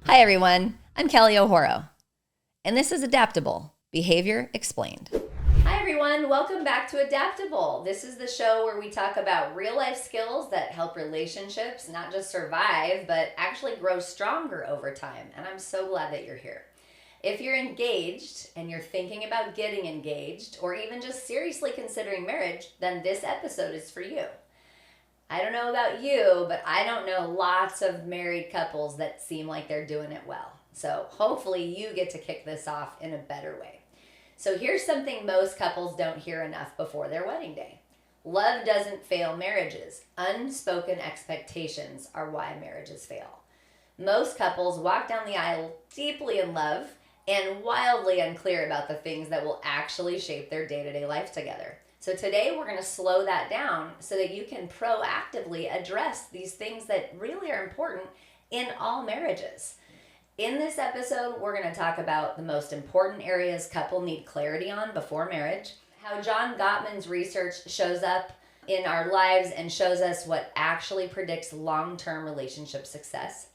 Hi, everyone. I'm Kelly O'Horo, and this is Adaptable Behavior Explained. Hi, everyone. Welcome back to Adaptable. This is the show where we talk about real life skills that help relationships not just survive, but actually grow stronger over time. And I'm so glad that you're here. If you're engaged and you're thinking about getting engaged, or even just seriously considering marriage, then this episode is for you. I don't know about you, but I don't know lots of married couples that seem like they're doing it well. So hopefully you get to kick this off in a better way. So here's something most couples don't hear enough before their wedding day. Love doesn't fail marriages. Unspoken expectations are why marriages fail. Most couples walk down the aisle deeply in love and wildly unclear about the things that will actually shape their day-to-day life together. So today we're going to slow that down so that you can proactively address these things that really are important in all marriages. In this episode, we're going to talk about the most important areas couples need clarity on before marriage, how John Gottman's research shows up in our lives and shows us what actually predicts long-term relationship success,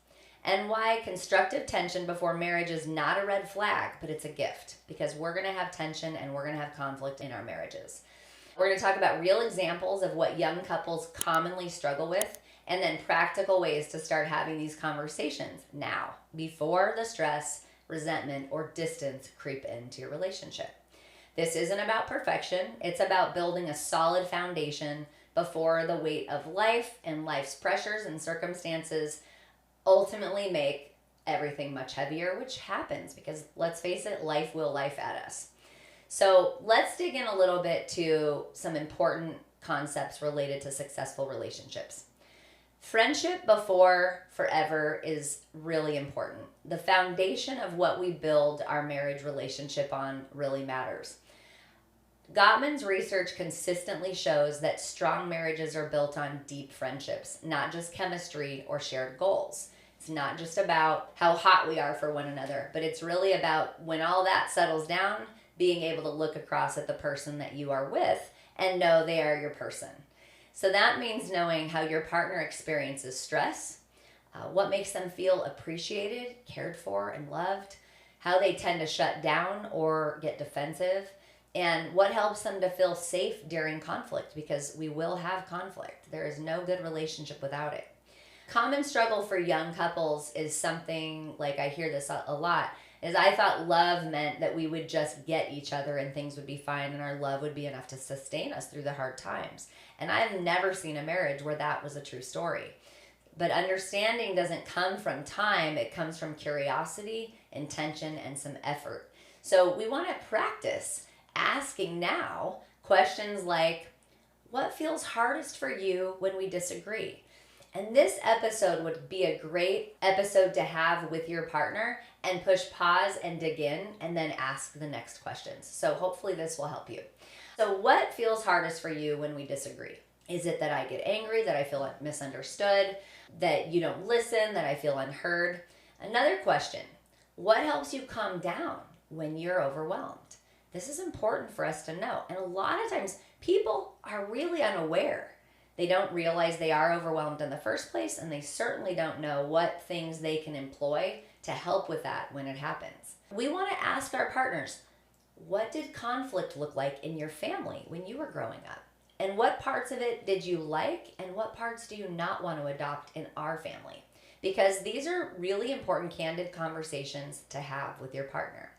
and why constructive tension before marriage is not a red flag, but it's a gift, because we're going to have tension and we're going to have conflict in our marriages. We're going to talk about real examples of what young couples commonly struggle with, and then practical ways to start having these conversations now, before the stress, resentment, or distance creep into your relationship. This isn't about perfection. It's about building a solid foundation before the weight of life and life's pressures and circumstances ultimately make everything much heavier, which happens because, let's face it, life will life at us. So let's dig in a little bit to some important concepts related to successful relationships. Friendship before forever is really important. The foundation of what we build our marriage relationship on really matters. Gottman's research consistently shows that strong marriages are built on deep friendships, not just chemistry or shared goals. It's not just about how hot we are for one another, but it's really about, when all that settles down, being able to look across at the person that you are with and know they are your person. So that means knowing how your partner experiences stress, what makes them feel appreciated, cared for, and loved, how they tend to shut down or get defensive, and what helps them to feel safe during conflict, because we will have conflict. There is no good relationship without it. Common struggle for young couples is something, like I hear this a lot, is I thought love meant that we would just get each other and things would be fine and our love would be enough to sustain us through the hard times. And I've never seen a marriage where that was a true story. But understanding doesn't come from time, it comes from curiosity, intention, and some effort. So we want to practice asking now questions like, what feels hardest for you when we disagree? And this episode would be a great episode to have with your partner and push pause and dig in and then ask the next questions. So hopefully this will help you. So what feels hardest for you when we disagree? Is it that I get angry, that I feel misunderstood, that you don't listen, that I feel unheard? Another question, what helps you calm down when you're overwhelmed? This is important for us to know. And a lot of times people are really unaware. They don't realize they are overwhelmed in the first place, and they certainly don't know what things they can employ to help with that when it happens. We want to ask our partners, what did conflict look like in your family when you were growing up? And what parts of it did you like, and what parts do you not want to adopt in our family? Because these are really important, candid conversations to have with your partner.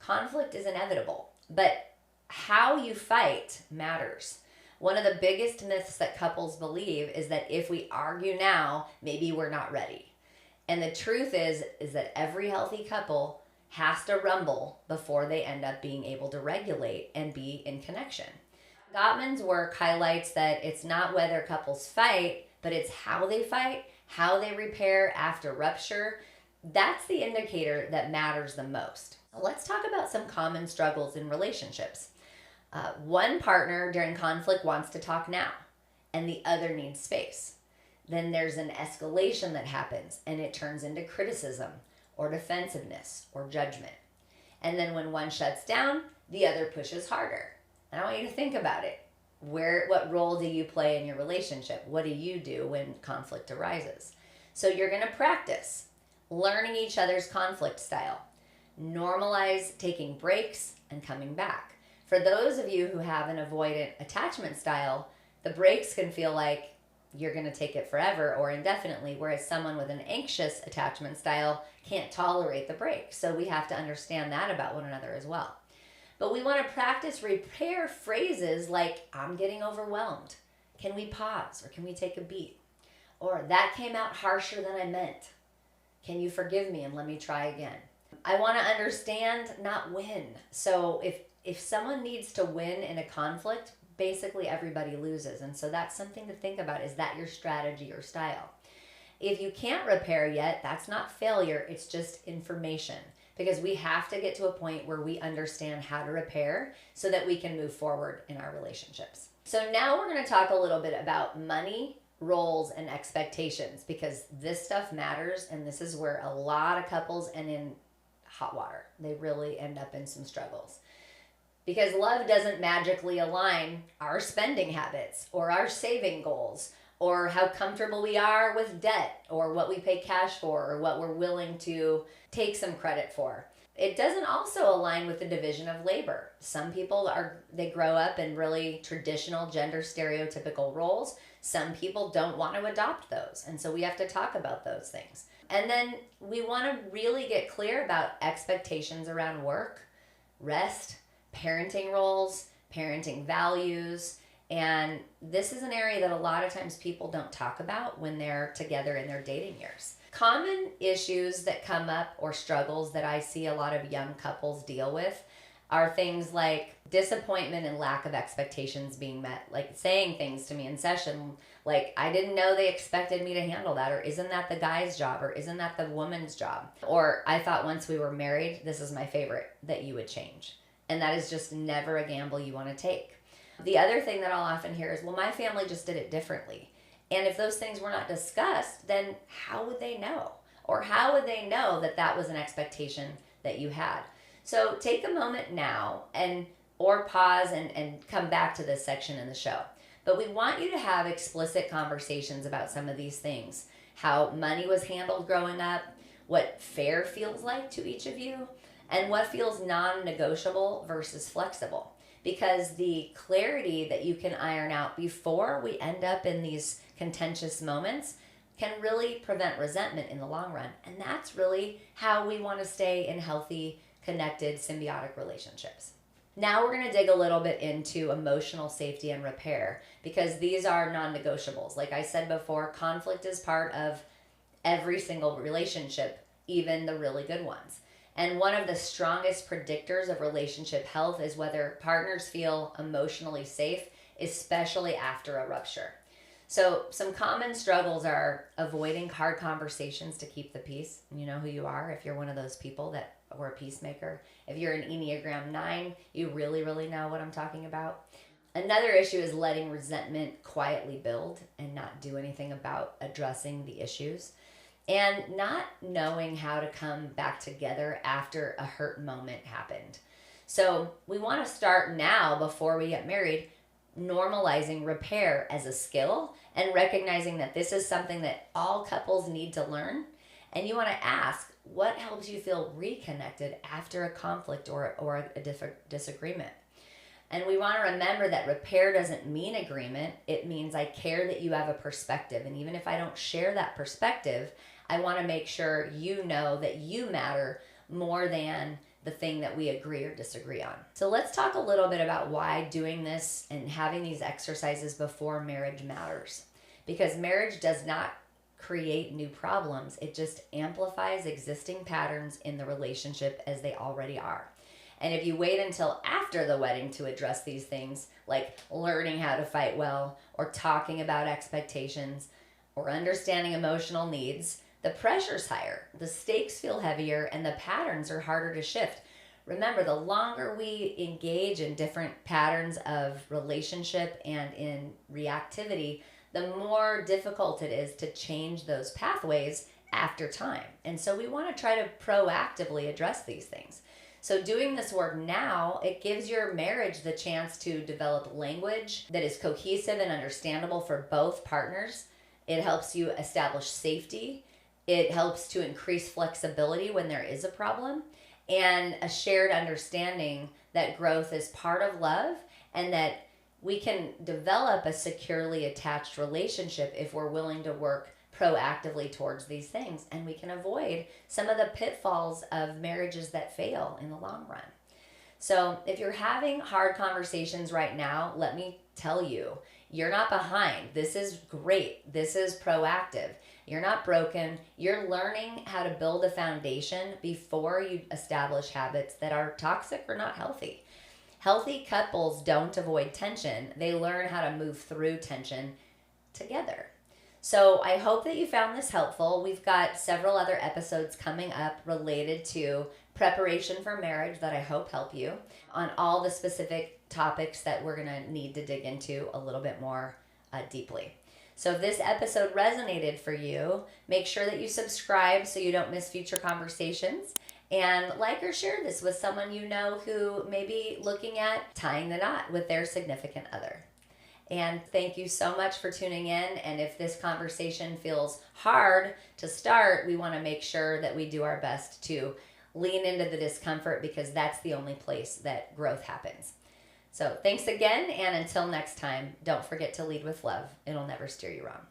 Conflict is inevitable, but how you fight matters. One of the biggest myths that couples believe is that if we argue now, maybe we're not ready. And the truth is that every healthy couple has to rumble before they end up being able to regulate and be in connection. Gottman's work highlights that it's not whether couples fight, but it's how they fight, how they repair after rupture. That's the indicator that matters the most. Let's talk about some common struggles in relationships. One partner during conflict wants to talk now, and the other needs space. Then there's an escalation that happens, and it turns into criticism or defensiveness or judgment. And then when one shuts down, the other pushes harder. And I want you to think about it. What role do you play in your relationship? What do you do when conflict arises? So you're going to practice. learning each other's conflict style. Normalize taking breaks and coming back. For those of you who have an avoidant attachment style, the breaks can feel like you're going to take it forever or indefinitely, whereas someone with an anxious attachment style can't tolerate the break. So we have to understand that about one another as well. But we want to practice repair phrases like, I'm getting overwhelmed. Can we pause or can we take a beat? Or that came out harsher than I meant. Can you forgive me and let me try again? I want to understand, not win. So if someone needs to win in a conflict, basically everybody loses. And so that's something to think about. Is that your strategy or style? If you can't repair yet, that's not failure. It's just information, because we have to get to a point where we understand how to repair so that we can move forward in our relationships. So now we're going to talk a little bit about money, roles, and expectations, because this stuff matters, and this is where a lot of couples end in hot water. They really end up in some struggles. Because love doesn't magically align our spending habits or our saving goals or how comfortable we are with debt or what we pay cash for or what we're willing to take some credit for. It doesn't also align with the division of labor. Some people they grow up in really traditional gender stereotypical roles. Some people don't want to adopt those. And so we have to talk about those things. And then we want to really get clear about expectations around work, rest, parenting roles, parenting values, and this is an area that a lot of times people don't talk about when they're together in their dating years. Common issues that come up or struggles that I see a lot of young couples deal with are things like disappointment and lack of expectations being met, like saying things to me in session like, I didn't know they expected me to handle that, or isn't that the guy's job, or isn't that the woman's job, or I thought once we were married, this is my favorite, that you would change. And that is just never a gamble you want to take. The other thing that I'll often hear is, well, my family just did it differently. And if those things were not discussed, then how would they know? Or how would they know that that was an expectation that you had? So take a moment now or pause and come back to this section in the show. But we want you to have explicit conversations about some of these things. How money was handled growing up, what fair feels like to each of you, and what feels non-negotiable versus flexible. Because the clarity that you can iron out before we end up in these contentious moments can really prevent resentment in the long run. And that's really how we want to stay in healthy, connected, symbiotic relationships. Now we're going to dig a little bit into emotional safety and repair, because these are non-negotiables. Like I said before, conflict is part of every single relationship, even the really good ones. And one of the strongest predictors of relationship health is whether partners feel emotionally safe, especially after a rupture. So some common struggles are avoiding hard conversations to keep the peace. You know who you are if you're one of those people that were a peacemaker. If you're an Enneagram 9, you really, really know what I'm talking about. Another issue is letting resentment quietly build and not do anything about addressing the issues. And not knowing how to come back together after a hurt moment happened. So we want to start now, before we get married, normalizing repair as a skill and recognizing that this is something that all couples need to learn. And you want to ask, what helps you feel reconnected after a conflict or a disagreement? And we want to remember that repair doesn't mean agreement. It means I care that you have a perspective. And even if I don't share that perspective, I want to make sure you know that you matter more than the thing that we agree or disagree on. So let's talk a little bit about why doing this and having these exercises before marriage matters. Because marriage does not create new problems. It just amplifies existing patterns in the relationship as they already are. And if you wait until after the wedding to address these things, like learning how to fight well, or talking about expectations, or understanding emotional needs, the pressure's higher, the stakes feel heavier, and the patterns are harder to shift. Remember, the longer we engage in different patterns of relationship and in reactivity, the more difficult it is to change those pathways after time. And so we want to try to proactively address these things. So doing this work now, it gives your marriage the chance to develop language that is cohesive and understandable for both partners. It helps you establish safety It helps to increase flexibility when there is a problem, and a shared understanding that growth is part of love and that we can develop a securely attached relationship if we're willing to work proactively towards these things, and we can avoid some of the pitfalls of marriages that fail in the long run. So if you're having hard conversations right now, let me tell you, you're not behind. This is great. This is proactive. You're not broken. You're learning how to build a foundation before you establish habits that are toxic or not healthy. Healthy couples don't avoid tension. They learn how to move through tension together. So I hope that you found this helpful. We've got several other episodes coming up related to preparation for marriage that I hope help you on all the specific topics that we're going to need to dig into a little bit more deeply. So if this episode resonated for you, make sure that you subscribe so you don't miss future conversations. And like or share this with someone you know who may be looking at tying the knot with their significant other. And thank you so much for tuning in. And if this conversation feels hard to start, we want to make sure that we do our best to lean into the discomfort, because that's the only place that growth happens. So thanks again. And until next time, don't forget to lead with love. It'll never steer you wrong.